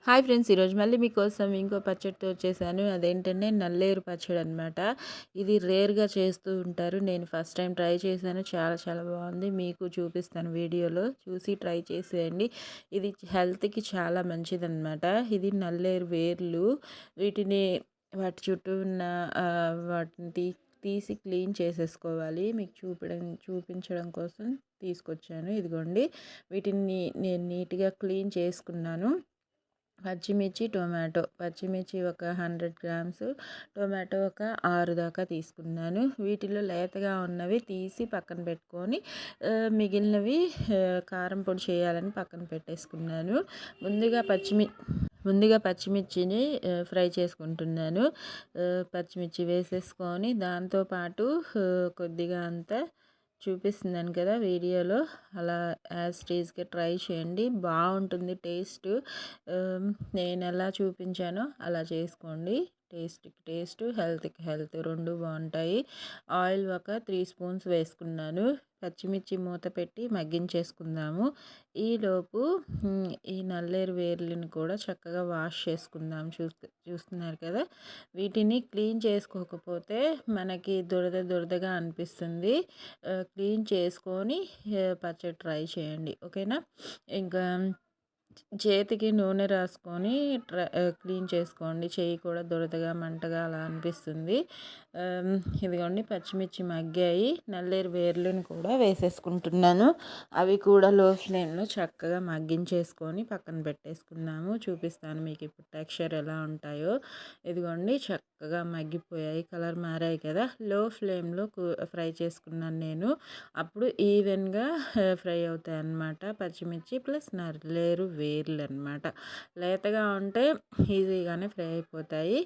Hi friends, ఈరోజు మళ్ళీ మీకోసం ఇంకో పచ్చడితో వచ్చేసాను. అదేంటంటే నల్లేరు పచ్చడి అనమాట. ఇది రేర్గా చేస్తూ ఉంటారు. నేను ఫస్ట్ టైం ట్రై చేశాను. చాలా చాలా బాగుంది. మీకు చూపిస్తాను, వీడియోలో చూసి ట్రై చేసేయండి. ఇది హెల్త్కి చాలా మంచిదన్నమాట. ఇది నల్లేరు వేర్లు. వీటిని వాటి చుట్టూ ఉన్న వాటిని తీసి క్లీన్ చేసేసుకోవాలి. మీకు చూపించడం కోసం తీసుకొచ్చాను. ఇదిగోండి, వీటిని నేను నీట్గా క్లీన్ చేసుకున్నాను. పచ్చిమిర్చి, టొమాటో. పచ్చిమిర్చి ఒక 100 గ్రామ్స్, టొమాటో ఒక 6 దాకా తీసుకున్నాను. వీటిలో లేతగా ఉన్నవి తీసి పక్కన పెట్టుకొని మిగిలినవి కారం పొడి చేయాలని పక్కన పెట్టేసుకున్నాను. ముందుగా పచ్చిమిర్చిని ఫ్రై చేసుకుంటున్నాను. పచ్చిమిర్చి వేసేసుకొని దాంతోపాటు కొద్దిగా అంతా చూపిస్తున్నాను కదా వీడియోలో, అలా యాజ్ టీజ్గా ట్రై చేయండి. బాగుంటుంది టేస్ట్. నేను ఎలా చూపించానో అలా చేసుకోండి. టేస్ట్కి టేస్ట్, హెల్త్కి హెల్త్, రెండు బాగుంటాయి. ఆయిల్ ఒక 3 స్పూన్స్ వేసుకున్నాను. పచ్చిమిర్చి మూత పెట్టి మగ్గించేసుకుందాము. ఈలోపు ఈ నల్లేరు వేర్లను కూడా చక్కగా వాష్ చేసుకుందాం. చూస్తున్నారు కదా, వీటిని క్లీన్ చేసుకోకపోతే మనకి దురదగా అనిపిస్తుంది. క్లీన్ చేసుకొని పచ్చడి ట్రై చేయండి, ఓకేనా. ఇంకా చేతికి నూనె రాసుకొని క్లీన్ చేసుకోండి. చేయి కూడా దురదగా మంటగా అలా అనిపిస్తుంది. ఇదిగోండి, పచ్చిమిర్చి మగ్గాయి. నల్లేరు వేర్లను కూడా వేసేసుకుంటున్నాను. అవి కూడా లో ఫ్లేమ్లో చక్కగా మగ్గించేసుకొని పక్కన పెట్టేసుకుందాము. చూపిస్తాను మీకు ఇప్పుడు టెక్స్చర్ ఎలా ఉంటాయో. ఇదిగోండి, చక్కగా మగ్గిపోయాయి, కలర్ మారాయి కదా. లో ఫ్లేమ్లో ఫ్రై చేసుకున్నాను నేను. అప్పుడు ఈవెన్గా ఫ్రై అవుతాయి అన్నమాట. పచ్చిమిర్చి ప్లస్ నల్లేరు వేర్లు అన్నమాట. లేతగా ఉంటే ఈజీగానే ఫ్రై అయిపోతాయి.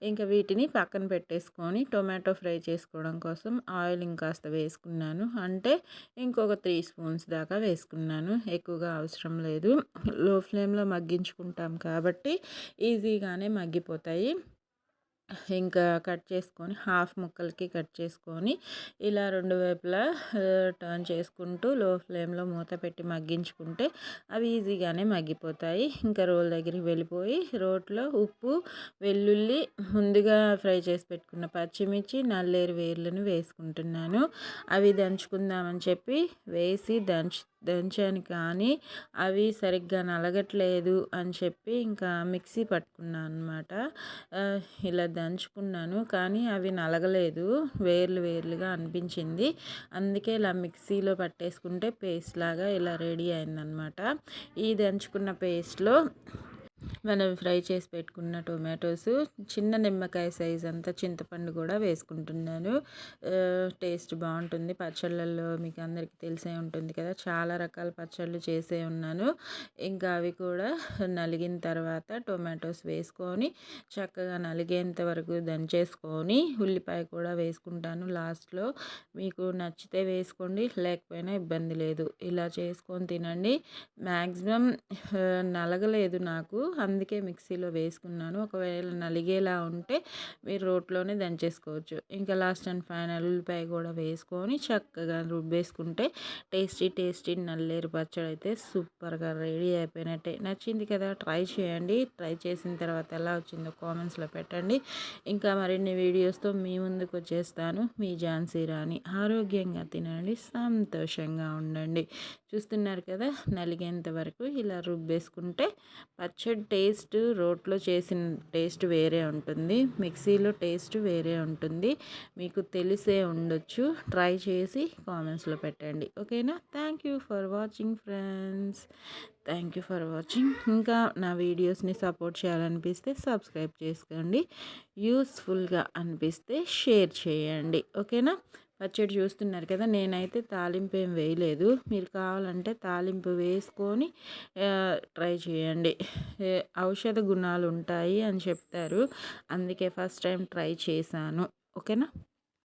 ఇంకా వీటిని పక్కన పెట్టేసుకొని టొమాటో ఫ్రై చేసుకోవడం కోసం ఆయిల్ ఇంకాస్త వేసుకున్నాను. అంటే ఇంకొక 3 స్పూన్స్ దాకా వేసుకున్నాను. ఎక్కువగా అవసరం లేదు. లో ఫ్లేమ్లో మగ్గించుకుంటాం కాబట్టి ఈజీగానే మగ్గిపోతాయి. ఇంకా కట్ చేసుకొని హాఫ్ ముక్కలకి కట్ చేసుకొని ఇలా రెండు వైపులా టర్న్ చేసుకుంటూ లో ఫ్లేమ్లో మూత పెట్టి మగ్గించుకుంటే అవి ఈజీగానే మగ్గిపోతాయి. ఇంకా రోల్ దగ్గరికి వెళ్ళిపోయి రోట్లో ఉప్పు, వెల్లుల్లి, ముందుగా ఫ్రై చేసి పెట్టుకున్న పచ్చిమిర్చి, నల్లేరు వేర్లను వేసుకుంటున్నాను. అవి దంచుకుందామని చెప్పి వేసి దంచాను, కానీ అవి సరిగ్గా నలగట్లేదు అని చెప్పి ఇంకా మిక్సీ పట్టుకున్నాను అనమాట. ఇలా దంచుకున్నాను, కానీ అవి నలగలేదు, వేర్లుగా అనిపించింది. అందుకే ఇలా మిక్సీలో పట్టేసుకుంటే పేస్ట్ లాగా ఇలా రెడీ అయిందనమాట. ఈ దంచుకున్న పేస్ట్లో మనం ఫ్రై చేసి పెట్టుకున్న టొమాటోస్, చిన్న నిమ్మకాయ సైజ్ అంతా చింతపండు కూడా వేసుకుంటున్నాను. టేస్ట్ బాగుంటుంది. పచ్చళ్ళల్లో మీకు అందరికీ తెలిసే ఉంటుంది కదా, చాలా రకాల పచ్చళ్ళు చేసే ఉన్నాను. ఇంకా అవి కూడా నలిగిన తర్వాత టొమాటోస్ వేసుకొని చక్కగా నలిగేంత వరకు దంచేసుకొని ఉల్లిపాయ కూడా వేసుకుంటాను లాస్ట్లో. మీకు నచ్చితే వేసుకోండి, లేకపోయినా ఇబ్బంది లేదు. ఇలా చేసుకొని తినండి. మ్యాక్సిమం నలగలేదు నాకు, అందుకే మిక్సీలో వేసుకున్నాను. ఒకవేళ నలిగేలా ఉంటే మీరు రోట్లోనే దంచేసుకోవచ్చు. ఇంకా లాస్ట్ అండ్ ఫైనల్ ఉల్లిపాయ కూడా వేసుకొని చక్కగా రుబ్బేసుకుంటే టేస్టీ నల్లేరు పచ్చడి అయితే సూపర్గా రెడీ అయిపోయినట్టే. నచ్చింది కదా, ట్రై చేయండి. ట్రై చేసిన తర్వాత ఎలా వచ్చిందో కామెంట్స్లో పెట్టండి. ఇంకా మరిన్ని వీడియోస్తో మీ ముందుకు వచ్చేస్తాను. మీ ఝాన్సీ రాణి. ఆరోగ్యంగా తినండి, సంతోషంగా ఉండండి. చూస్తున్నారు కదా, నలిగేంత వరకు ఇలా రుబ్బేసుకుంటే పచ్చడి టేస్ట్ రోట్లో చేసిన టేస్ట్ వేరే ఉంటుంది, మిక్సీలో టేస్ట్ వేరే ఉంటుంది. మీకు తెలిసే ఉండొచ్చు. ట్రై చేసి కామెంట్స్లో పెట్టండి, ఓకేనా. Thank you for watching friends. Thank you for watching. ఇంకా నా వీడియోస్ని సపోర్ట్ చేయాలనిపిస్తే సబ్స్క్రైబ్ చేసుకోండి. యూస్ఫుల్గా అనిపిస్తే షేర్ చేయండి, ఓకేనా. పచ్చడి చూస్తున్నారు కదా, నేనైతే తాలింపు ఏం వేయలేదు. మీరు కావాలంటే తాలింపు వేసుకొని ట్రై చేయండి. ఔషధ గుణాలు ఉంటాయి అని చెప్తారు, అందుకే ఫస్ట్ టైం ట్రై చేశాను, ఓకేనా.